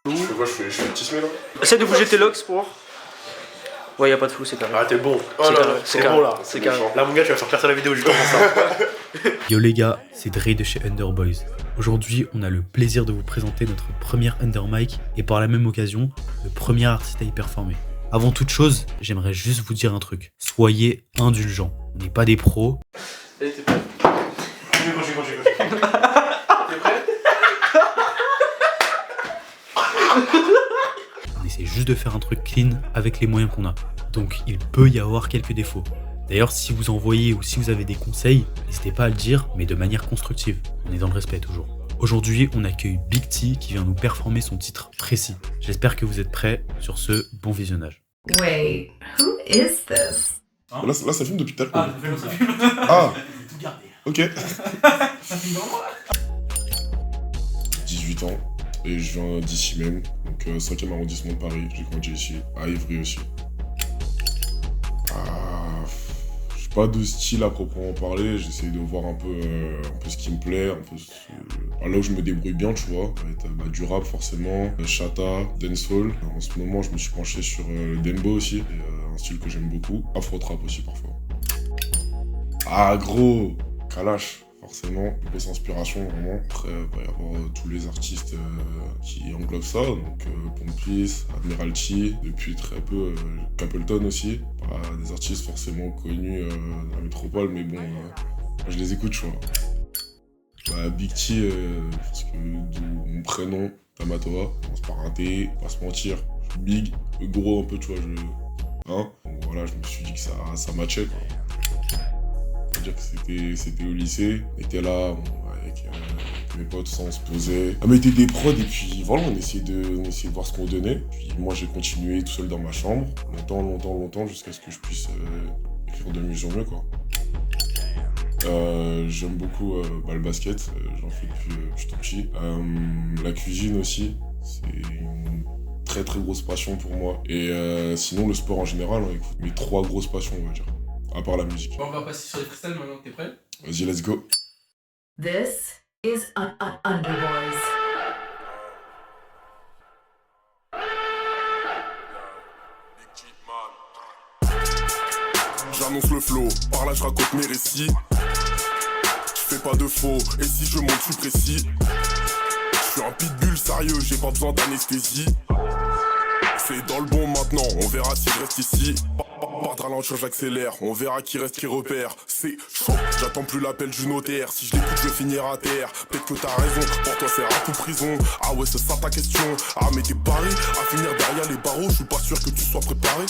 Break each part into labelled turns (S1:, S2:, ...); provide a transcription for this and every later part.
S1: Je fais quoi, je fais le tismé là.
S2: Essaye de bouger tes locks pour. Ouais, y'a pas de flou, c'est carré.
S1: Ah, t'es bon.
S2: Oh là là,
S1: c'est bon là.
S2: C'est carré.
S1: Là, mon gars, tu vas faire percer la vidéo, je commence ça.
S3: Yo les gars, c'est Dre de chez Underboys. Aujourd'hui, on a le plaisir de vous présenter notre première Under Mic et par la même occasion, le premier artiste à y performer. Avant toute chose, j'aimerais juste vous dire un truc. Soyez indulgents. On n'est pas des pros.
S2: Allez, t'es prêt?
S1: T'es prêt?
S3: On essaie juste de faire un truc clean avec les moyens qu'on a. Donc il peut y avoir quelques défauts. D'ailleurs, si vous en voyez ou si vous avez des conseils, n'hésitez pas à le dire, mais de manière constructive. On est dans le respect toujours. Aujourd'hui, on accueille Big T qui vient nous performer son titre précis. J'espère que vous êtes prêts. Sur ce, bon visionnage.
S4: Wait, who is this?
S1: Là, ça filme depuis tout à l'heure.
S5: Ça filme.
S1: Ah,
S5: Tout garder.
S1: ok.
S5: Ça filme dans moi.
S1: 18 ans. Et je viens d'ici même. Donc, 5e arrondissement de Paris. J'ai grandi ici. À Ivry aussi. J'ai pas de style à proprement parler, j'essaie de voir un peu ce qui me plaît, un peu là où je me débrouille bien, tu vois. Ça va être du rap forcément, chata, dancehall. En ce moment, je me suis penché sur le dembo aussi, et, un style que j'aime beaucoup. Afro-trap aussi parfois. Ah gros, Kalash, forcément, grosse inspiration vraiment. Après, il va y avoir tous les artistes qui englobent ça, donc Pompis, Admiralty, depuis très peu Capleton aussi. Pas des artistes forcément connus dans la métropole, mais bon, je les écoute, tu vois. Bah, Big T, parce que mon prénom, Tamatoa, on commence par un T, on va se mentir. Je suis big, gros un peu, tu vois, hein. Donc voilà, je me suis dit que ça matchait, quoi. Dire que c'était au lycée, on était là avec mes potes, on se posait, on mettait des prods et puis voilà, on essayait de voir ce qu'on donnait. Puis moi j'ai continué tout seul dans ma chambre, longtemps jusqu'à ce que je puisse écrire de mieux en mieux, quoi. J'aime beaucoup le basket, j'en fais depuis que je suis tout petit. La cuisine aussi, c'est une très grosse passion pour moi. Et sinon le sport en général, hein, mes 3 grosses passions, on va dire. À part la musique.
S5: Bon, on va passer sur les freestyles maintenant que t'es prêt.
S1: Vas-y, let's go.
S4: This is Underboys.
S6: J'annonce le flow, par là je raconte mes récits. Je fais pas de faux, et si je monte, je suis précis. Je suis un pitbull sérieux, j'ai pas besoin d'anesthésie. C'est dans le bon maintenant, on verra si je reste ici. Pas de ralentir, j'accélère, on verra qui reste, qui repère. C'est chaud, j'attends plus l'appel du notaire. Si je l'écoute, je vais finir à terre. Peut-être que t'as raison, pour toi c'est rap ou prison. Ah ouais, c'est ça ta question. Ah mais t'es paré à finir derrière les barreaux, je suis pas sûr que tu sois préparé.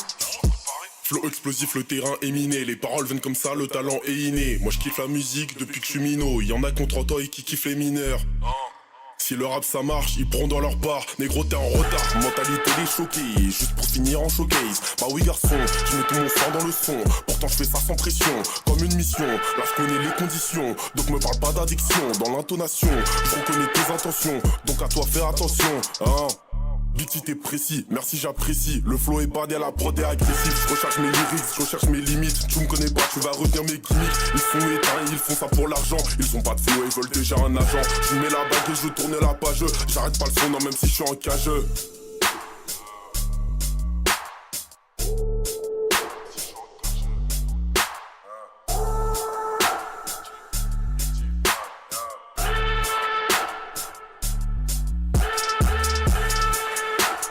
S6: Flow explosif, le terrain est miné. Les paroles viennent comme ça, le talent est inné. Moi je kiffe la musique depuis que je suis minot. Y'en a contre 30 ans et qui kiffent les mineurs. Si le rap ça marche, ils prendront dans leur part. Négro t'es en retard, mentalité des choqués. Juste pour finir en showcase. Bah oui garçon, je mets tout mon sang dans le son. Pourtant je fais ça sans pression, comme une mission. Là je connais les conditions, donc me parle pas d'addiction. Dans l'intonation, je reconnais tes intentions. Donc à toi faire attention, hein. Big T t'es précis, merci j'apprécie. Le flow est badé, la prod est agressif. Je recherche mes lyrics, je recherche mes limites. Tu me connais pas, tu vas retenir mes gimmicks. Ils sont éteints, ils font ça pour l'argent. Ils ont pas de flow, ils veulent déjà un agent. Je mets la bague et je tourne la page. J'arrête pas le son, non même si je suis en cage.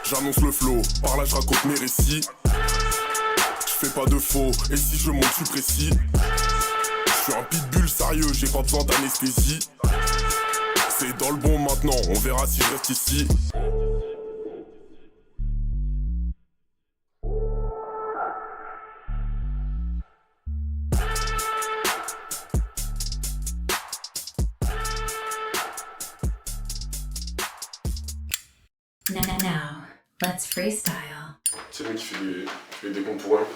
S6: J'annonce le flow, par là je raconte mes récits. Je fais pas de faux, et si je monte, je suis précis. Je suis un pitbull sérieux, j'ai pas besoin d'anesthésie. C'est dans le bon maintenant, on verra si je reste ici.
S4: Now, let's freestyle.
S1: C'est lui qui fait des comptes pour eux.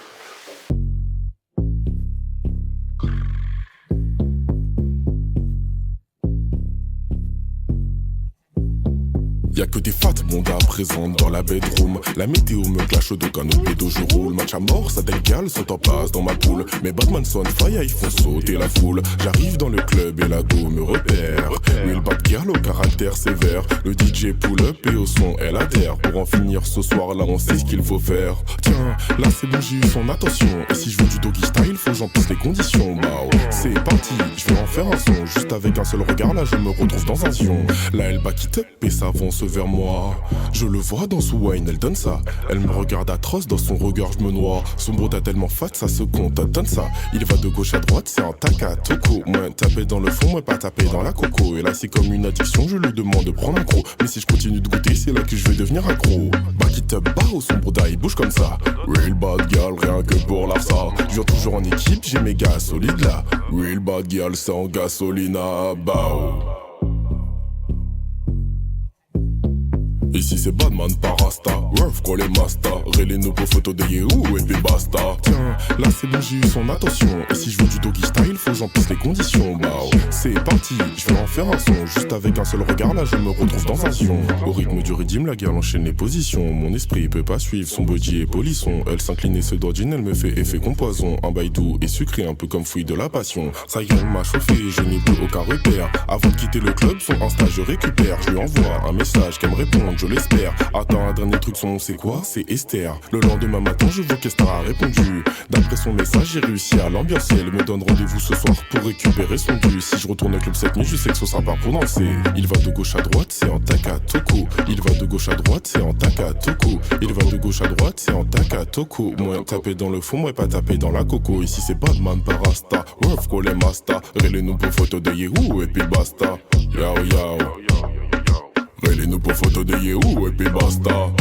S6: Y'a que des fat mondes à présent dans la bedroom. La météo me clash au canopé d'eau je roule. Match à mort, ça décale, sont en place dans ma poule. Mes Batman son fire, ils font sauter la foule. J'arrive dans le club et la go me repère. Real bad girl au caractère sévère. Le DJ pull up et au son elle adhère. Pour en finir ce soir là on sait ce qu'il faut faire. Tiens, là c'est bon j'ai eu son attention. Et si je veux du doggy style, faut que j'en pisse les conditions. Bah c'est parti, je vais en faire un son. Juste avec un seul regard là je me retrouve dans un zion. Là elle back it up et s'avance vers moi. Je le vois dans son wine, elle donne ça. Elle me regarde atroce, dans son regard je me noie. Son bro t'as tellement fat, ça se compte, donne ça. Il va de gauche à droite, c'est un tac à toco. Moins taper dans le fond, moins pas taper dans la coco. Et là c'est comme une addiction, je lui demande de prendre un croc. Mais si je continue de goûter, c'est là que je vais devenir accro. Back it up, barre son bro il bouge comme ça. Real bad girl, rien que pour l'Arsa. Je viens toujours en équipe, j'ai mes gars solides là. Real bad girl sans gasolina, bao. Ici c'est Batman par Rasta, Ruff quoi les Masta. Rélez-nous pour photo de Yehou et puis basta. Tiens, là c'est bon j'ai eu son attention. Et si je veux du doggy style, faut que j'en pisse les conditions. Bah c'est parti, je vais en faire un son. Juste avec un seul regard là je me retrouve dans un zion. Au rythme du rythme la gueule enchaîne les positions. Mon esprit peut pas suivre, son body est polisson. Elle s'incline et se dodine, elle me fait effet compoison. Un bail doux et sucré, un peu comme fouille de la passion. Ça y est, elle m'a chauffé, je n'ai plus aucun repère. Avant de quitter le club, son Insta je récupère. Je lui envoie un message qu'elle me réponde, je l'espère. Attends, un dernier truc, son nom c'est quoi? C'est Esther. Le lendemain matin, je vois qu'Esther a répondu. D'après son message, j'ai réussi à l'ambiancer. Elle me donne rendez-vous ce soir pour récupérer son dû. Si je retourne au club cette nuit, je sais que ce sera pas pour danser. Il va de gauche à droite, c'est en Takatoko. Il va de gauche à droite, c'est en Takatoko. Il va de gauche à droite, c'est en Takatoko. Moins taper dans le fond, moins pas taper dans la coco. Ici c'est Batman par Rasta, Ruff quoi les Masta. Rélez-nous pour photo de Yehou et puis basta. Yao yao. Rélez-nous pour photo de Yehou et puis basta.